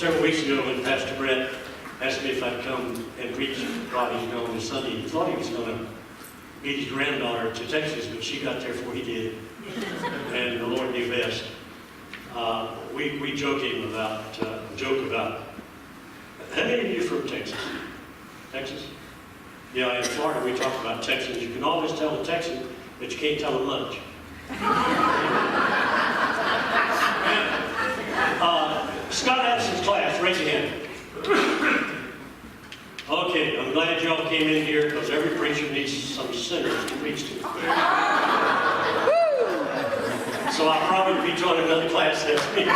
Several weeks ago when Pastor Brett asked me if I'd come and preach while he's gone this Sunday, he thought he was going to meet his granddaughter to Texas, but she got there before he did, and the Lord knew best. We joke about, how many of you are from Texas? Texas? Yeah, in Florida we talk about Texans. You can always tell a Texan, but you can't tell them much. Scott Addison's class, raise your hand. Okay, I'm glad y'all came in here because every preacher needs some sinners to preach to. So I'll probably be joining another class next week.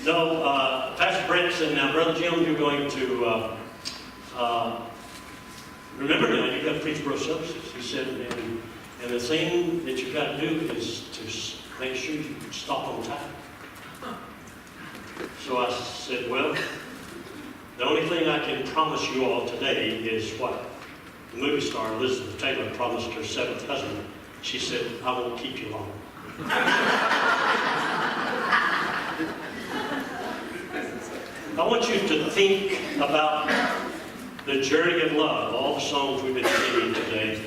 No, Pastor Brett said, now, Brother Jim, you're going to, remember now, you've got to preach both services. He said, and the thing that you've got to do is to make sure you stop on time. So I said, well, the only thing I can promise you all today is what the movie star Elizabeth Taylor promised her seventh husband. She said, I won't keep you long. I want you to think about the journey of love. All the songs we've been singing today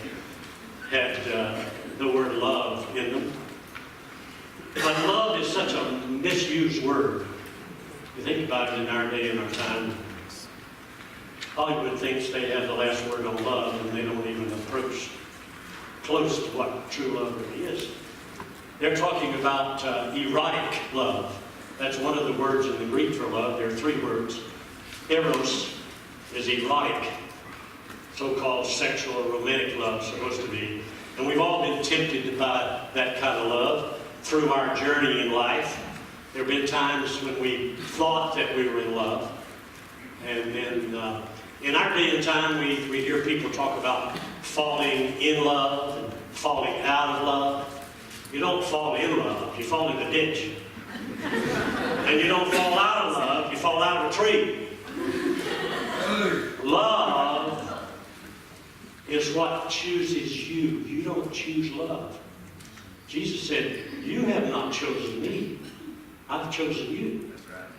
had the word love in them. But love is such a misused word. You think about it in our day and our time. Hollywood thinks they have the last word on love, and they don't even approach close to what true love really is. They're talking about erotic love. That's one of the words in the Greek for love. There are three words. Eros is erotic, so-called sexual or romantic love, supposed to be. And we've all been tempted by that kind of love through our journey in life. There have been times when we thought that we were in love. And then in our day and time, we hear people talk about falling in love and falling out of love. You don't fall in love, you fall in the ditch. And you don't fall out of love, you fall out of a tree. Love is what chooses you. You don't choose love. Jesus said, you have not chosen me. I've chosen you. That's right.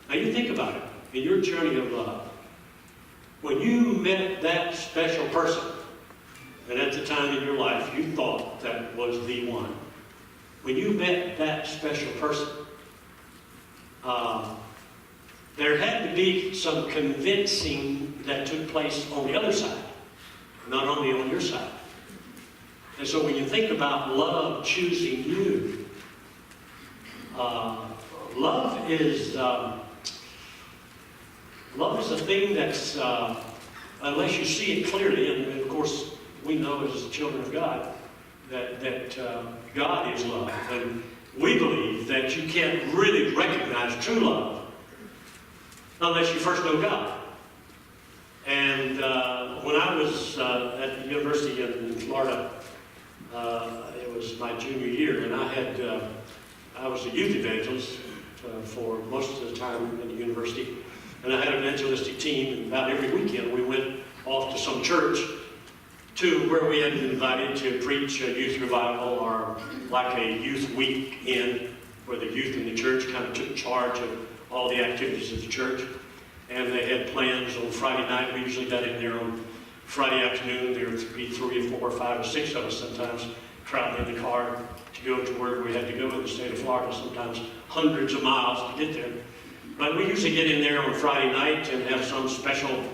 Now you think about it. In your journey of love, when you met that special person, and at the time in your life you thought that was the one, when you met that special person, there had to be some convincing that took place on the other side, not only on your side. And so when you think about love choosing you, love is a thing that's, unless you see it clearly, and of course we know as children of God that God is love. And we believe that you can't really recognize true love unless you first know God. And when I was at the university in Florida, it was my junior year, and I was a youth evangelist for most of the time in the university. And I had an evangelistic team, and about every weekend we went off to some church to where we had been invited to preach a youth revival or like a youth weekend where the youth in the church kind of took charge of all the activities of the church. And they had plans on Friday night. We usually got in there on Friday afternoon. There would be 3 or 4 or 5 or 6 of us sometimes traveling in the car to go to where we had to go in the state of Florida, sometimes hundreds of miles to get there. But we usually get in there on Friday night and have some special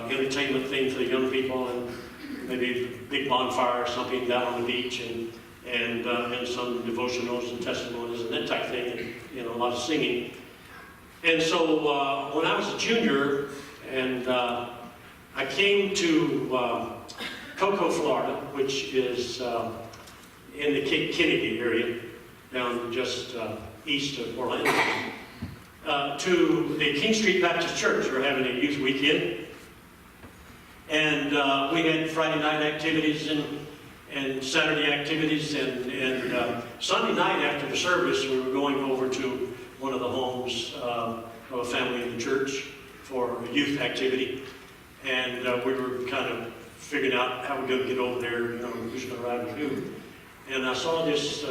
entertainment thing for the young people, and maybe a big bonfire or something down on the beach, and some devotionals and testimonies and that type of thing, and a lot of singing. And so when I was a junior, and I came to Cocoa, Florida, which is in the Kennedy area, down just east of Orlando, to the King Street Baptist Church. We're having a youth weekend. And we had Friday night activities and Saturday activities. And Sunday night after the service, we were going over to one of the homes of a family in the church for a youth activity. And we were kind of figuring out how we're going to get over there, who's going to ride with who. And I saw this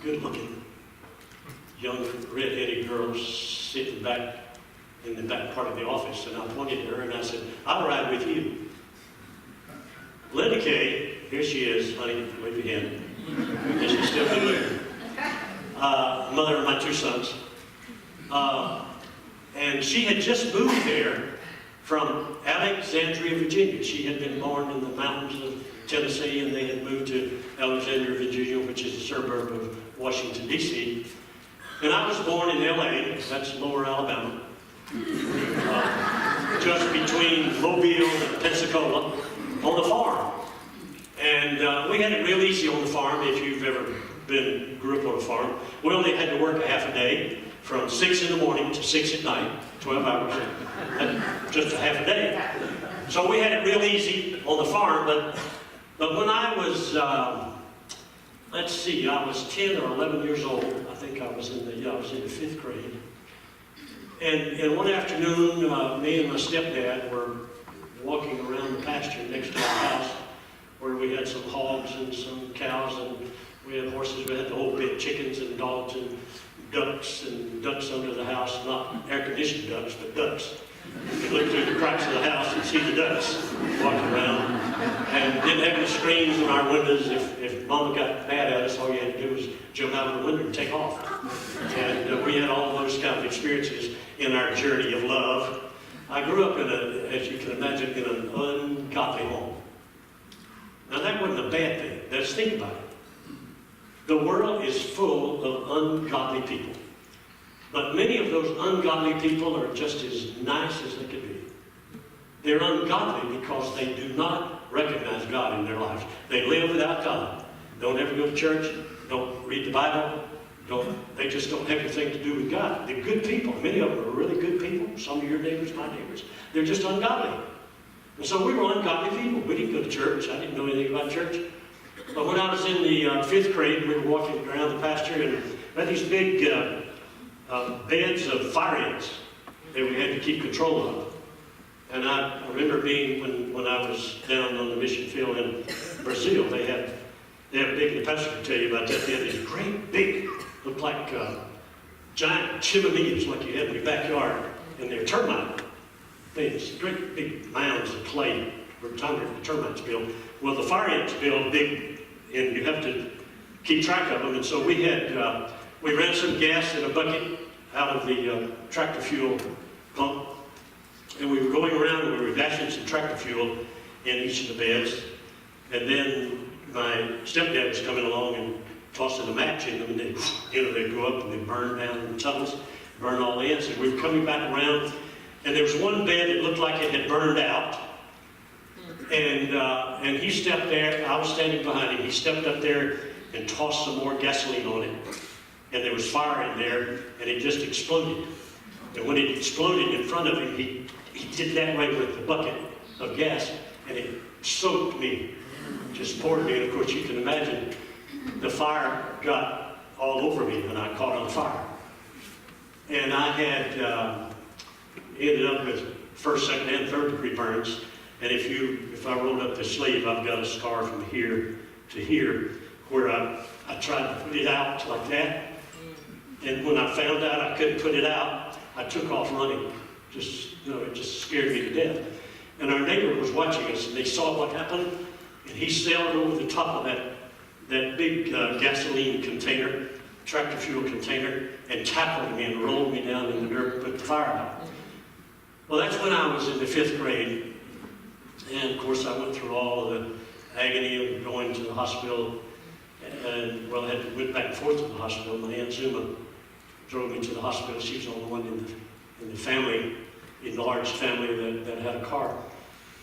good-looking, young, red-headed girl sitting back in the back part of the office, and I pointed at her and I said, "I'll ride with you." Linda Kay, here she is, honey, wave your hand. And she's still good looking. Mother of my 2 sons. And she had just moved there from Alexandria, Virginia. She had been born in the mountains of Tennessee, and they had moved to Alexandria, Virginia, which is a suburb of Washington, D.C. And I was born in L.A., that's Lower Alabama, just between Mobile and Pensacola, on the farm. And we had it real easy on the farm. If you've ever grew up on a farm, we only had to work a half a day, from 6 in the morning to 6 at night, 12 hours, just a half a day. So we had it real easy on the farm, but when I was, let's see, I was 10 or 11 years old. I think I was in the 5th grade. And one afternoon, me and my stepdad were walking around the pasture next to our house, where we had some hogs and some cows, and we had horses. We had the whole bit, chickens and dogs and ducks under the house, not air-conditioned ducks, but ducks. You could look through the cracks of the house and see the ducks walking around. And didn't have any screens in our windows. If Mama got mad at us, all you had to do was jump out of the window and take off. And we had all those kind of experiences in our journey of love. I grew up as you can imagine, in an ungodly home. Now that wasn't a bad thing. Let's think about it. The world is full of ungodly people. But many of those ungodly people are just as nice as they could be. They're ungodly because they do not recognize God in their lives. They live without God. Don't ever go to church. Don't read the Bible. They just don't have anything to do with God. They're good people. Many of them are really good people. Some of your neighbors, my neighbors. They're just ungodly. And so we were ungodly people. We didn't go to church. I didn't know anything about church. But when I was in the 5th grade, we were walking around the pasture, and we had these big beds of fire ants that we had to keep control of. And I remember being, when I was down on the mission field in Brazil, they have big, the pastor can tell you about that, they had these great big, looked like giant chimeneas like you have in your backyard, and they're termite things, great big mounds of clay where the termites build. Well, the fire ants build big, and you have to keep track of them. And so we ran some gas in a bucket out of the tractor fuel pump, and we were going around and we were dashing some tractor fuel in each of the beds. And then my stepdad was coming along and tossing a match in them, and they'd go up and they'd burn down in the tunnels, burn all the ants. And we were coming back around, and there was one bed that looked like it had burned out. And he stepped there, I was standing behind him, he stepped up there and tossed some more gasoline on it. And there was fire in there, and it just exploded. And when it exploded in front of him, he did that way with the bucket of gas, and it soaked me, just poured me. And of course, you can imagine the fire got all over me, and I caught on fire. And I had ended up with 1st, 2nd, and 3rd degree burns. And if I rolled up the sleeve, I've got a scar from here to here, where I tried to put it out like that. And when I found out I couldn't put it out, I took off running. It just scared me to death. And our neighbor was watching us, and they saw what happened, and he sailed over the top of that big gasoline container, tractor fuel container, and tackled me and rolled me down in the dirt and put the fire out. Well, that's when I was in the 5th grade. And of course, I went through all the agony of going to the hospital. And well, I went back and forth to the hospital. My Aunt Zuma drove me to the hospital. She was the only one in the family, enlarged family, that had a car.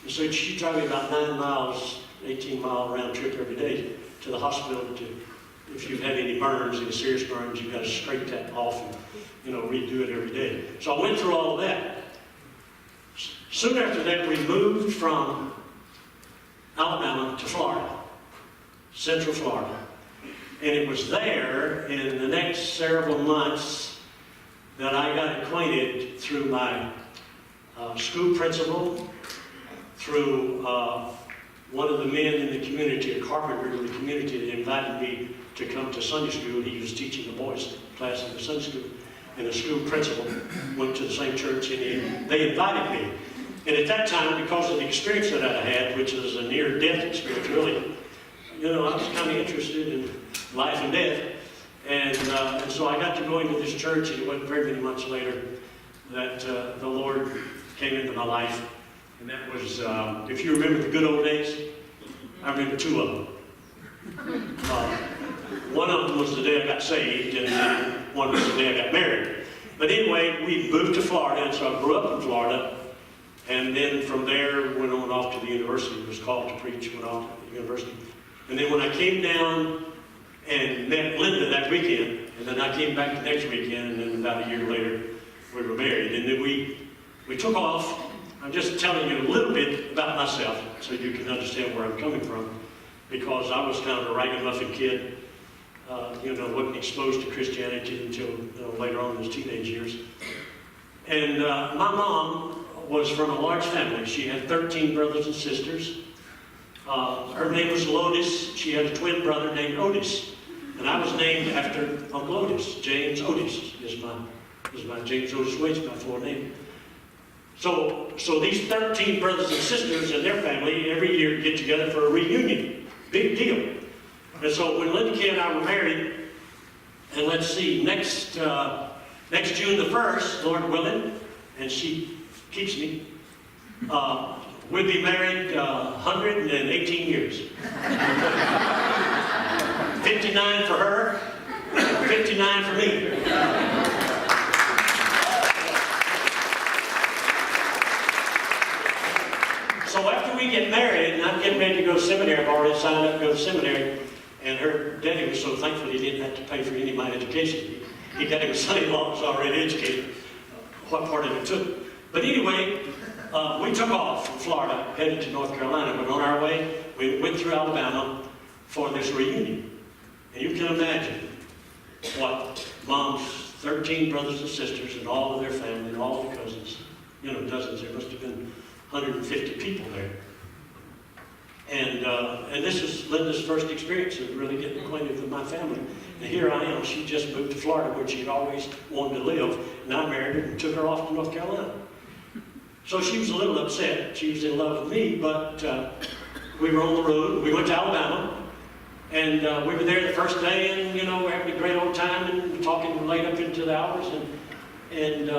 And so she drove me about 9 miles, 18-mile round trip every day to the hospital. If you've had any burns, any serious burns, you've got to scrape that off and redo it every day. So I went through all of that. Soon after that, we moved from Alabama to Florida, Central Florida. And it was there in the next several months that I got acquainted through my school principal, through one of the men in the community, a carpenter in the community, that invited me to come to Sunday school. He was teaching the boys class in the Sunday school. And the school principal went to the same church, and they invited me. And at that time, because of the experience that I had, which was a near-death experience, really, I was kind of interested in life and death. And so I got to go into this church, and it wasn't very many months later that the Lord came into my life. And that was, if you remember the good old days, I remember two of them. One of them was the day I got saved, and one was the day I got married. But anyway, we moved to Florida, and so I grew up in Florida. And then from there, went on off to the university. Was called to preach, went off to the university. And then when I came down and met Linda that weekend, and then I came back the next weekend, and then about a year later, we were married. And then we took off. I'm just telling you a little bit about myself so you can understand where I'm coming from, because I was kind of a ragamuffin kid. Wasn't exposed to Christianity until later on in his teenage years. And my mom was from a large family. She had 13 brothers and sisters. Her name was Lotus. She had a twin brother named Otis. And I was named after Uncle Otis. James Otis is my James Otis Wade's my full name. So these 13 brothers and sisters and their family every year get together for a reunion. Big deal. And so when Linda Kay and I were married, and let's see, next June the 1st, Lord willing, and she keeps me, we'll be married 118 years. 59 for her, 59 for me. So after we get married, and I'm getting ready to go to seminary, I've already signed up to go to seminary, and her daddy was so thankful he didn't have to pay for any of my education. He got him a son-in-law who was already educated, what part of it took. But anyway, we took off from Florida, headed to North Carolina, but on our way, we went through Alabama for this reunion. And you can imagine what Mom's 13 brothers and sisters and all of their family and all of the cousins, dozens, there must have been 150 people there. And this is Linda's first experience of really getting acquainted with my family. And here I am. She just moved to Florida where she'd always wanted to live. And I married her and took her off to North Carolina. So she was a little upset. She was in love with me, but we were on the road. We went to Alabama. And we were there the first day, and, we're having a great old time and talking late up into the hours. And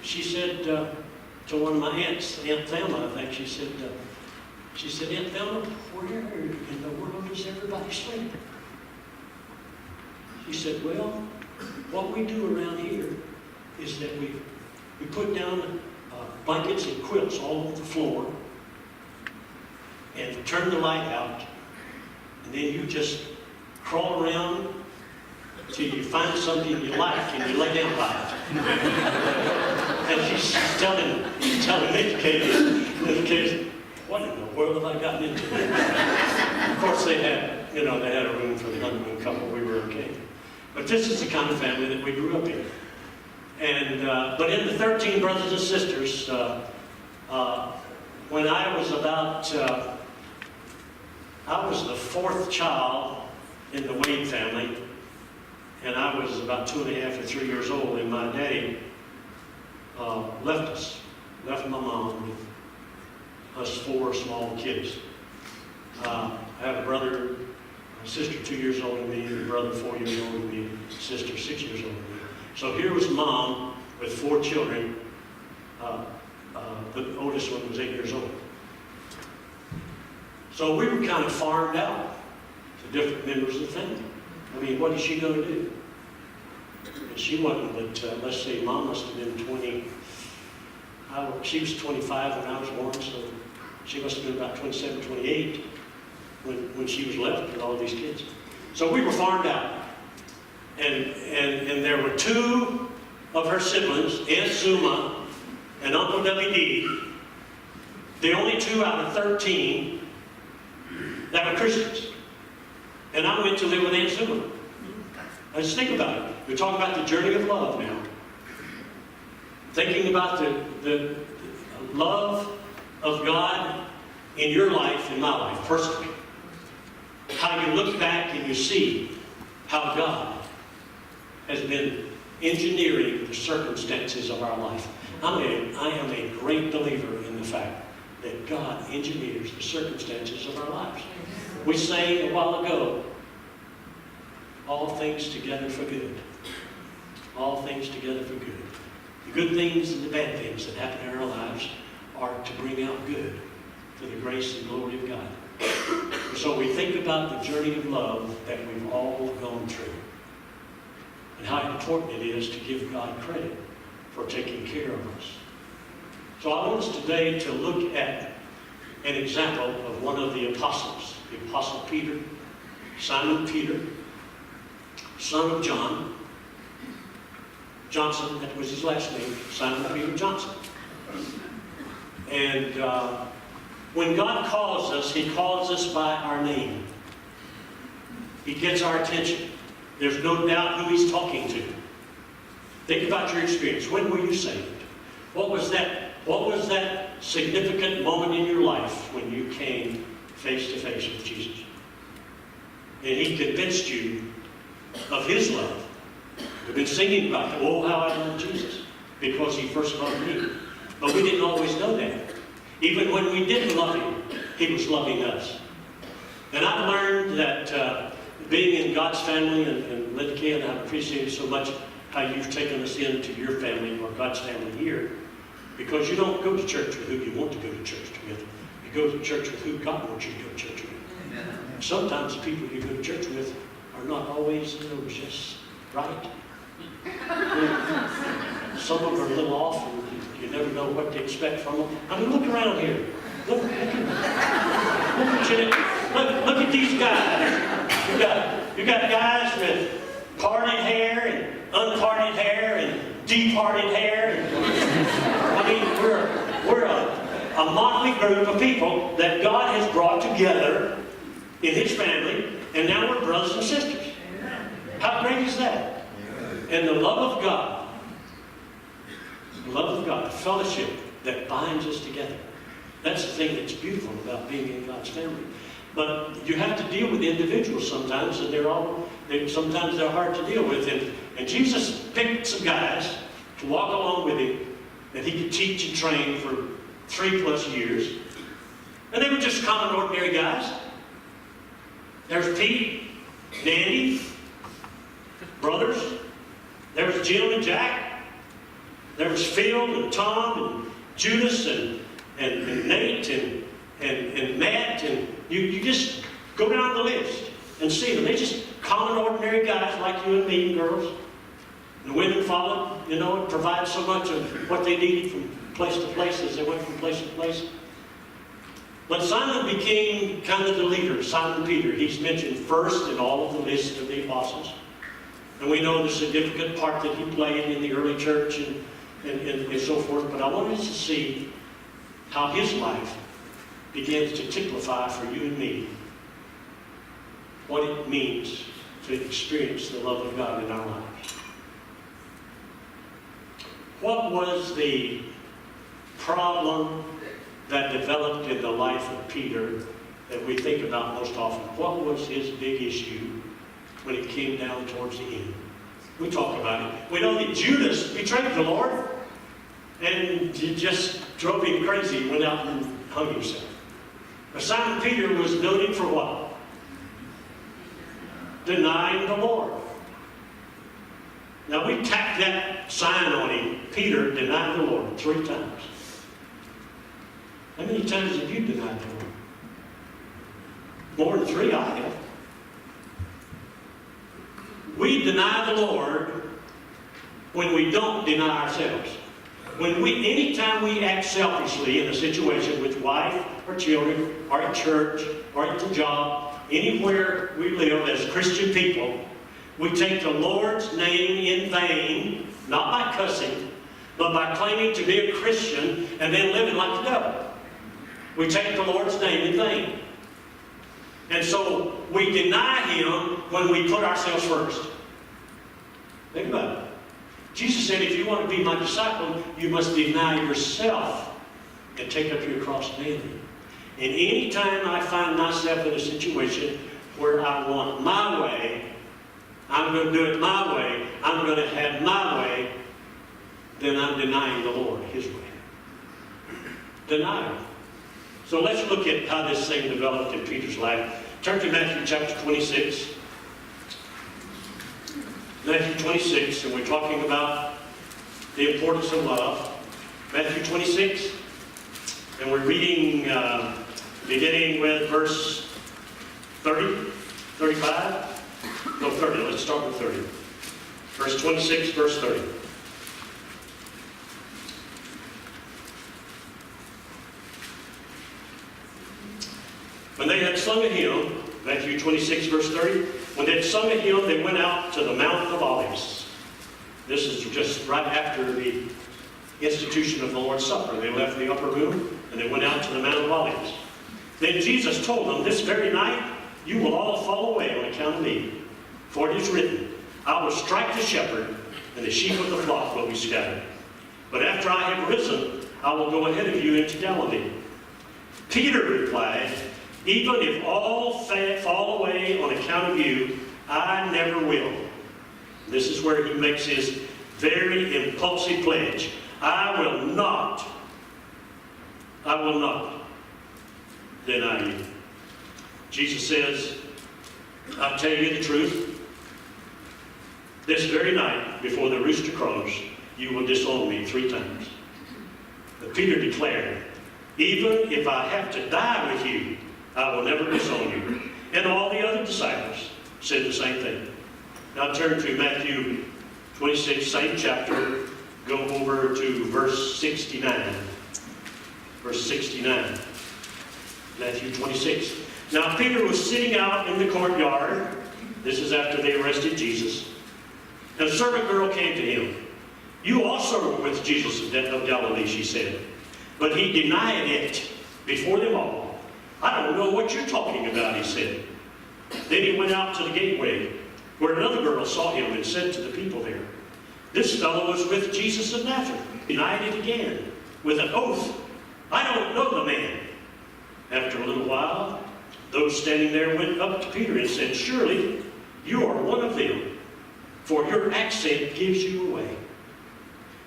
she said to one of my aunts, Aunt Thelma, I think, she said, Aunt Thelma, where in the world does everybody sleep? She said, well, what we do around here is that we put down blankets and quilts all over the floor and turn the light out, and then you just crawl around till you find something you like and you lay down by it. And she's telling me, what in the world have I gotten into? Of course, they had a room for the honeymoon couple. We were okay. But this is the kind of family that we grew up in. And but in the 13 brothers and sisters, when I was about, I was the fourth child in the Wade family, and I was about 2.5 or 3 years old, and my daddy left my mom with us 4 small kids. I have a brother, a sister 2 years older than me, and a brother 4 years older than me, a sister 6 years older than me. So here was Mom with 4 children. The oldest one was 8 years old. So we were kind of farmed out to different members of the family. I mean, what is she going to do? And she wasn't, but let's say Mom must have been 20. She was 25 when I was born, so she must have been about 27, 28 when she was left with all these kids. So we were farmed out. And there were 2 of her siblings, Aunt Zuma and Uncle W.D., the only 2 out of 13 that were Christians. And I went to live with Aunt Zuma. Now just think about it. We're talking about the journey of love now. Thinking about the love of God in your life, in my life, personally. How you look back and you see how God has been engineering the circumstances of our life. I am a great believer in the fact that God engineers the circumstances of our lives. We sang a while ago, all things together for good. All things together for good. The good things and the bad things that happen in our lives are to bring out good for the grace and glory of God. And so we think about the journey of love that we've all gone through and how important it is to give God credit for taking care of us. So I want us today to look at an example of one of the apostles, the Apostle Peter, Simon Peter, son of John Johnson, that was his last name, Simon Peter Johnson. And when God calls us, He calls us by our name. He gets our attention. There's no doubt who He's talking to. Think about your experience. When were you saved? What was that significant moment in your life when you came face to face with Jesus? And He convinced you of His love. We've been singing about, oh, how I love Jesus, because He first loved me. But we didn't always know that. Even when we didn't love Him, He was loving us. And I've learned that being in God's family, and Linda Kay, and I appreciate so much how you've taken us into your family, or God's family here, because you don't go to church with who you want to go to church with. You go to church with who God wants you to go to church with. Amen. Sometimes the people you go to church with are not always, just right. Some of them are a little off, and you never know what to expect from them. I mean, look around here. Look at these guys. You got guys with parted hair and unparted hair and departed hair. I mean, we're a motley group of people that God has brought together in His family, and now we're brothers and sisters. How great is that? And the love of God, the fellowship that binds us together. That's the thing that's beautiful about being in God's family. But you have to deal with individuals sometimes, and sometimes they're hard to deal with. And Jesus picked some guys to walk along with Him that He could teach and train for 3+ years. And they were just common, ordinary guys. There's Pete, Danny, brothers. There was Jim and Jack. There was Phil and Tom and Judas and Nate and Matt. And you just go down the list and see them. They're just common, ordinary guys like you and me, and girls. The women followed, and provided so much of what they needed from place to place as they went from place to place. But Simon became kind of the leader, Simon Peter. He's mentioned first in all of the list of the apostles. And we know the significant part that he played in the early church and so forth. But I wanted us to see how his life begins to typify for you and me what it means to experience the love of God in our lives. What was the problem that developed in the life of Peter that we think about most often? What was his big issue when it came down towards the end? We talk about it. We know that Judas betrayed the Lord, and it just drove him crazy. He went out and hung himself. But Simon Peter was noted for what? Denying the Lord. Now we tacked that sign on him. Peter denied the Lord 3 times. How many times have you denied the Lord? More than 3, I have. We deny the Lord when we don't deny ourselves. Anytime we act selfishly in a situation with wife or children, or at church, or at the job, anywhere we live as Christian people, we take the Lord's name in vain, not by cussing, but by claiming to be a Christian and then living like the devil. We take the Lord's name in vain. And so we deny Him when we put ourselves first. Think about it. Jesus said, if you want to be my disciple, you must deny yourself and take up your cross daily. And any time I find myself in a situation where I want my way, I'm going to do it my way, I'm going to have my way, then I'm denying the Lord His way. Denial. So let's look at how this thing developed in Peter's life. Turn to Matthew chapter 26. Matthew 26, and we're talking about the importance of love. Matthew 26, and we're reading beginning with verse 30, 35. No, 30. Let's start with 30. Verse 26, verse 30. When they had sung a hymn, Matthew 26, verse 30, when they had sung a hymn, they went out to the Mount of Olives. This is just right after the institution of the Lord's Supper. They left the upper room, and they went out to the Mount of Olives. Then Jesus told them, this very night you will all fall away on account of me. For it is written, I will strike the shepherd, and the sheep of the flock will be scattered. But after I have risen, I will go ahead of you into Galilee. Peter replied, even if all fall away on account of you, I never will. This is where he makes his very impulsive pledge. I will not deny you. Jesus says, I'll tell you the truth. This very night, before the rooster crows, you will disown me 3 times. But Peter declared, even if I have to die with you, I will never disown you. And all the other disciples said the same thing. Now turn to Matthew 26, same chapter. Go over to verse 69. Verse 69. Matthew 26. Now Peter was sitting out in the courtyard. This is after they arrested Jesus. And a servant girl came to him. You also were with Jesus of Galilee, she said. But he denied it before them all. I don't know what you're talking about, he said. Then he went out to the gateway, where another girl saw him and said to the people there, this fellow was with Jesus of Nazareth. He denied it again, with an oath. I don't know the man. After a little while, those standing there went up to Peter and said, surely you are one of them, for your accent gives you away.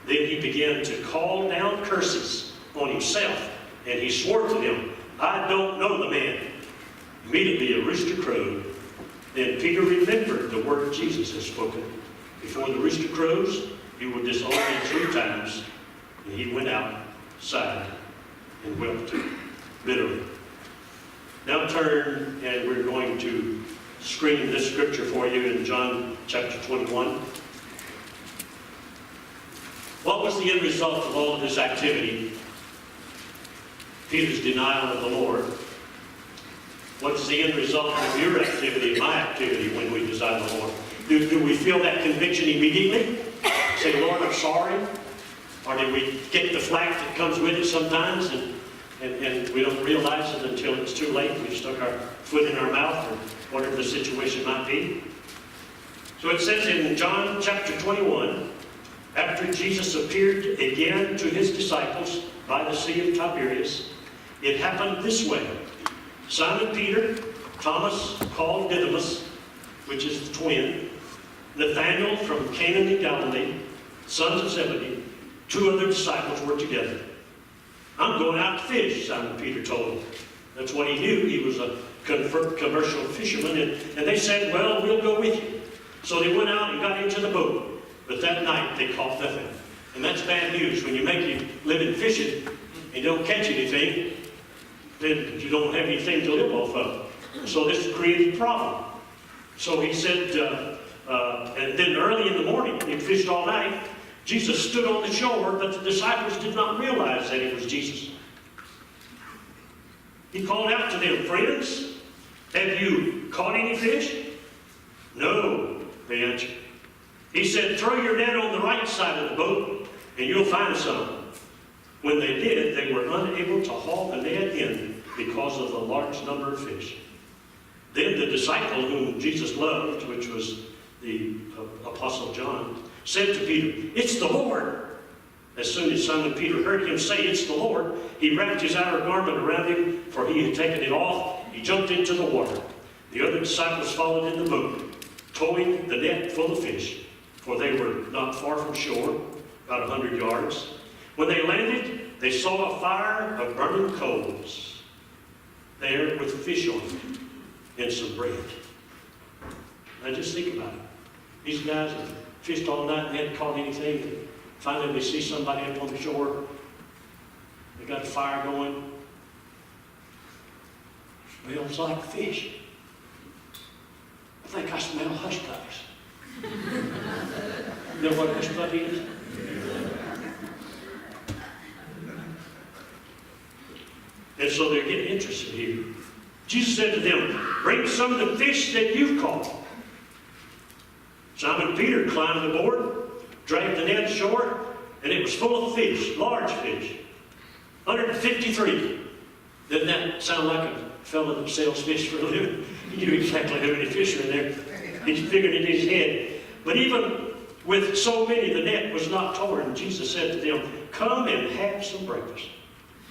Then he began to call down curses on himself, and he swore to them, I don't know the man. Immediately a rooster crowed. Then Peter remembered the word Jesus had spoken. Before the rooster crows, you will disown me 3 times. And he went outside and wept bitterly. Now turn, and we're going to screen this scripture for you in John chapter 21. What was the end result of all of this activity? Peter's denial of the Lord. What's the end result of your activity and my activity when we deny the Lord? Do we feel that conviction immediately? Say, Lord, I'm sorry? Or do we get the flack that comes with it sometimes and we don't realize it until it's too late? We've stuck our foot in our mouth or whatever the situation might be. So it says in John chapter 21, after Jesus appeared again to his disciples by the Sea of Tiberias, it happened this way. Simon Peter, Thomas called Didymus, which is the twin, Nathanael from Cana in Galilee, sons of Zebedee, 2 other disciples were together. I'm going out to fish, Simon Peter told them. That's what he knew. He was a commercial fisherman, and they said, well, we'll go with you. So they went out and got into the boat, but that night they caught nothing. And that's bad news. When you make your living fishing and don't catch anything, then you don't have anything to live off of. So this created a problem. So he said, and then early in the morning, he fished all night, Jesus stood on the shore, but the disciples did not realize that it was Jesus. He called out to them, friends, have you caught any fish? No, they answered. He said, throw your net on the right side of the boat, and you'll find some. When they did, they were unable to haul the net in because of the large number of fish. Then the disciple whom Jesus loved, which was the Apostle John, said to Peter, it's the Lord. As soon as Simon Peter heard him say, it's the Lord, he wrapped his outer garment around him, for he had taken it off. He jumped into the water. The other disciples followed in the boat, towing the net full of fish, for they were not far from shore, about 100 yards. When they landed, they saw a fire of burning coals there with fish on it and some bread. Now just think about it. These guys have fished all night and hadn't caught anything. And finally they see somebody up on the shore. They got a fire going. Smells like fish. I think I smell hush puppies. You know what a hush puppy is? And so they're getting interested here. Jesus said to them, bring some of the fish that you've caught. Simon Peter climbed aboard, dragged the net ashore, and it was full of fish, large fish. 153. Doesn't that sound like a fellow that sells fish for a living? He knew exactly how many fish are in there. He figured it in his head. But even with so many, the net was not torn. Jesus said to them, come and have some breakfast.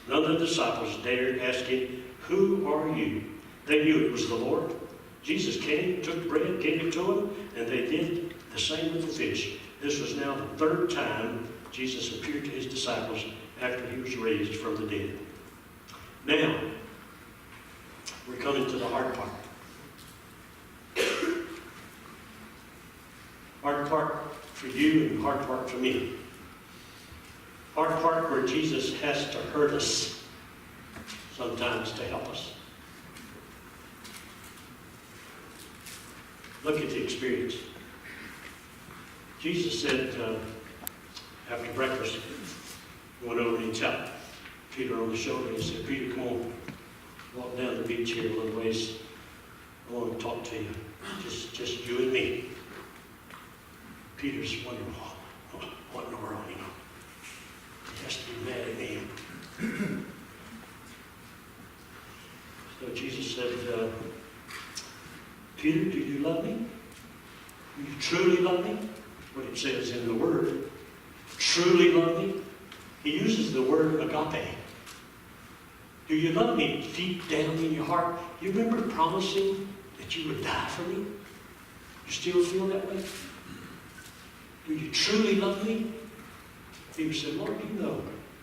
None of the disciples dared ask him, who are you? They knew it was the Lord. Jesus came, took bread, gave it to them, and they did the same with the fish. This was now the third time Jesus appeared to his disciples after he was raised from the dead. Now, we're coming to the hard part. Hard part for you and hard part for me. Hard part where Jesus has to hurt us sometimes to help us. Look at the experience. Jesus said after breakfast, he went over and he tapped Peter on the shoulder and he said, Peter, come on, walk down the beach here a little ways. I want to talk to you. Just you and me. Peter's wondering, what in the world, you know? He has to be mad at me. So Jesus said, Peter, do you love me? Do you truly love me? What it says in the Word. Truly love me? He uses the word agape. Do you love me deep down in your heart? You remember promising that you would die for me? You still feel that way? Do you truly love me? Peter said, Lord, you know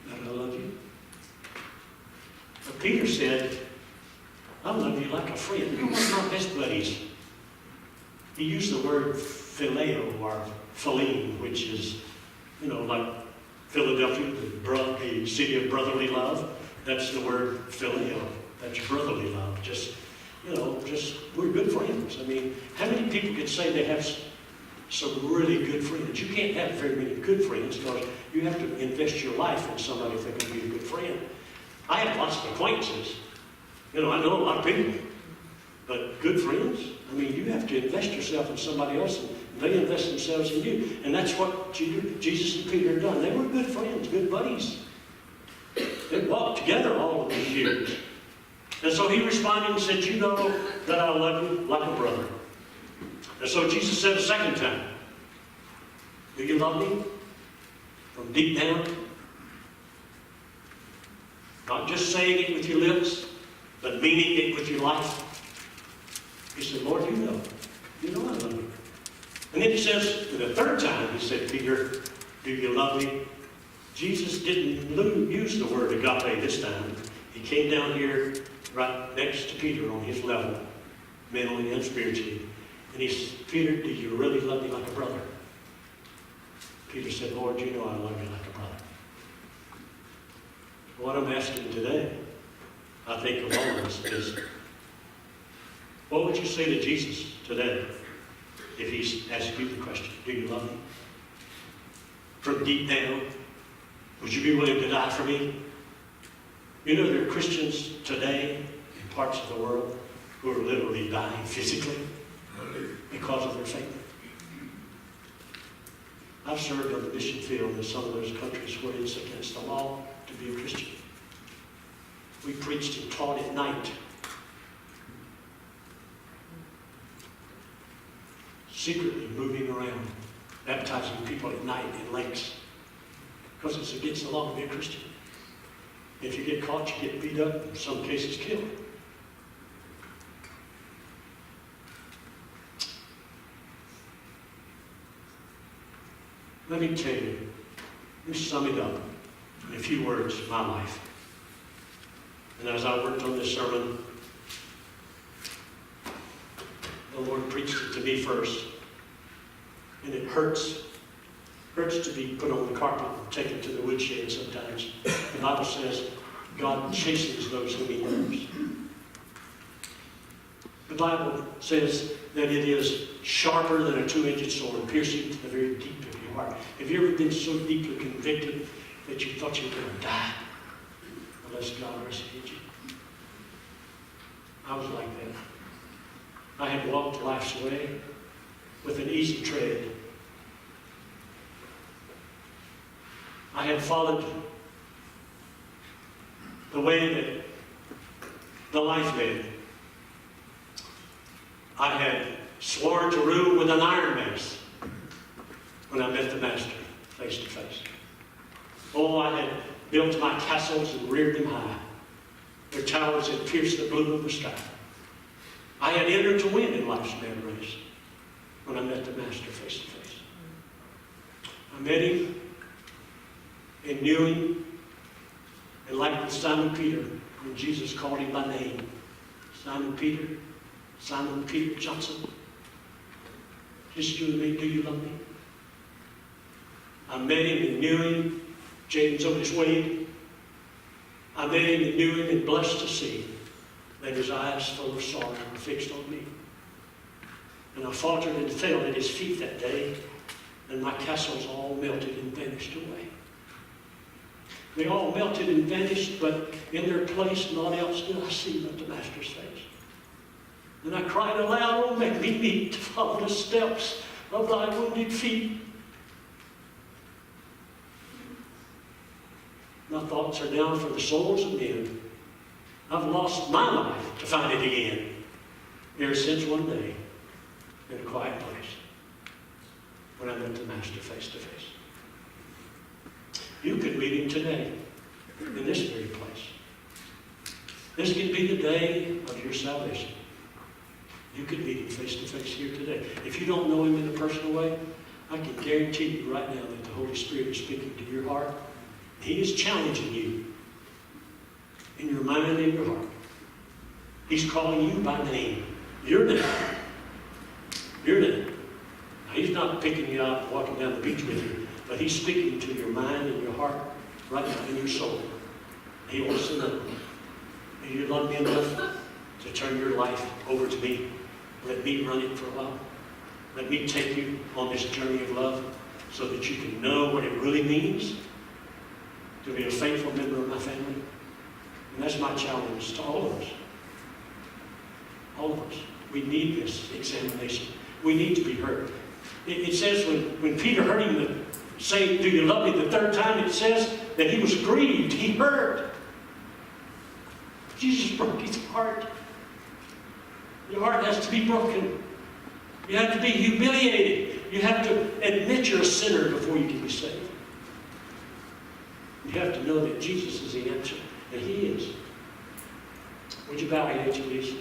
that I love you. But Peter said, I love you like a friend. You're one of my best buddies. He used the word phileo or philine, which is, like Philadelphia, the city of brotherly love. That's the word phileo. That's brotherly love. Just we're good friends. I mean, how many people can say they have some really good friends? You can't have very many good friends because you have to invest your life in somebody if they're going to be a good friend. I have lots of acquaintances. I know a lot of people. But good friends, you have to invest yourself in somebody else, and they invest themselves in you. And that's what Jesus and Peter have done. They were good friends, good buddies. They walked together all of these years. And so he responded and said, you know that I love you like a brother. And so Jesus said a second time, do you love me? From deep down? Not just saying it with your lips, but meaning it with your life. He said, Lord, you know I love you. And then he says, for the third time, he said, Peter, do you love me? Jesus didn't use the word agape this time. He came down here right next to Peter on his level, mentally and spiritually. And he said, Peter, do you really love me like a brother? Peter said, Lord, you know I love you like a brother. What I'm asking today, I think of all of us, is what would you say to Jesus today if he asked you the question, do you love me? From deep down, would you be willing to die for me? There are Christians today in parts of the world who are literally dying physically because of their faith. I've served on the mission field in some of those countries where it's against the law to be a Christian. We preached and taught at night. Secretly moving around, baptizing people at night in lakes. Because it's against the law to be a Christian. If you get caught, you get beat up, in some cases killed. Let me tell you, let me sum it up in a few words, my life. And as I worked on this sermon, the Lord preached it to me first. And it hurts to be put on the carpet and taken to the woodshed sometimes. The Bible says God chastens those whom he loves. The Bible says that it is sharper than a two-edged sword, piercing to the very deep of your heart. Have you ever been so deeply convicted that you thought you were going to die unless God rescued you? I was like that. I had walked life's way with an easy tread. I had followed the way that the life led. I had sworn to rule with an iron mace when I met the Master face to face. Oh, I had built my castles and reared them high. Their towers had pierced the blue of the sky. I had entered to win in life's mad race when I met the Master face to face. I met him and knew him, and like with Simon Peter, when Jesus called him by name, Simon Peter Johnson, just you and me, do you love me? I met him and knew him, James Otis Wade. I met him and knew him and blessed to see that his eyes full of sorrow were fixed on me. And I faltered and fell at his feet that day, and my castles all melted and vanished away. They all melted and vanished, but in their place naught else did I see but the Master's face. And I cried aloud, oh, make me meet to follow the steps of thy wounded feet. My thoughts are now for the souls of men. I've lost my life to find it again. Ever since one day, in a quiet place, when I met the Master face to face. You could meet him today, in this very place. This could be the day of your salvation. You could meet him face to face here today. If you don't know him in a personal way, I can guarantee you right now that the Holy Spirit is speaking to your heart. He is challenging you in your mind and in your heart. He's calling you by name. Your name. Your name. Now, he's not picking you up and walking down the beach with you, but he's speaking to your mind and your heart right now in your soul. He wants to know, do you love me enough to turn your life over to me? Let me run it for a while. Let me take you on this journey of love so that you can know what it really means to be a faithful member of my family. And that's my challenge to all of us. All of us. We need this examination. We need to be heard. It says when Peter heard him say, do you love me the third time, it says that he was grieved. He hurt. Jesus broke his heart. Your heart has to be broken. You have to be humiliated. You have to admit you're a sinner before you can be saved. You have to know that Jesus is the answer, and he is. Would you bow your heads, please?